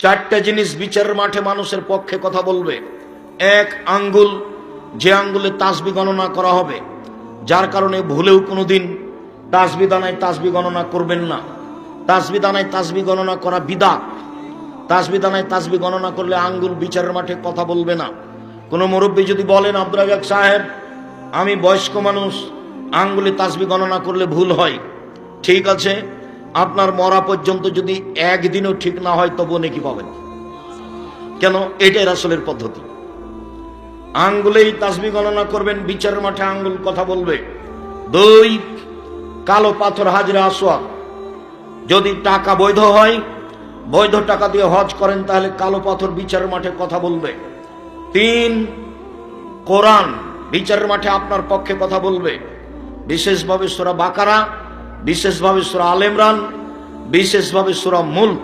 চারটা জিনিস বিচারের মাঠে মানুষের পক্ষে কথা বলবে। এক, আঙ্গুল, যে আঙ্গুলে তাসবিহ গণনা করা হবে, যার কারণে ভুলেও কোনোদিন তাসবিহ দানায় তাসবিহ গণনা করবেন না। তাসবিহ দানায় তাসবিহ গণনা করা বিদআত। তাসবিহ দানায় তাসবিহ গণনা করলে আঙ্গুল বিচারের মাঠে কথা বলবে না। কোনো মুরব্বী যদি বলেন, আব্দুর রাজ্জাক সাহেব, আমি বয়স্ক মানুষ, আঙ্গুলে তাসবিহ গণনা করলে ভুল হয়, ঠিক আছে, আপনার মরা পর্যন্ত যদি একদিনও ঠিক না হয় তবুও নেকি পাবেন। কেন? এটাই রাসূলের পদ্ধতি। আঙ্গুলেই তাসবিহ গণনা করবেন, বিচারের মাঠে আঙ্গুল কথা বলবে। দুই, কালো পাথর, হাজরে আসওয়াদ, যদি টাকা বৈধ হয়, বৈধ টাকা দিয়ে হজ করেন, তাহলে কালো পাথর বিচারের মাঠে কথা বলবে। তিন, কোরআন বিচারের মাঠে আপনার পক্ষে কথা বলবে, বিশেষভাবে সূরা বাকারা, বিশেষভাবে সূরা আলে ইমরান, বিশেষভাবে সূরা মুলক।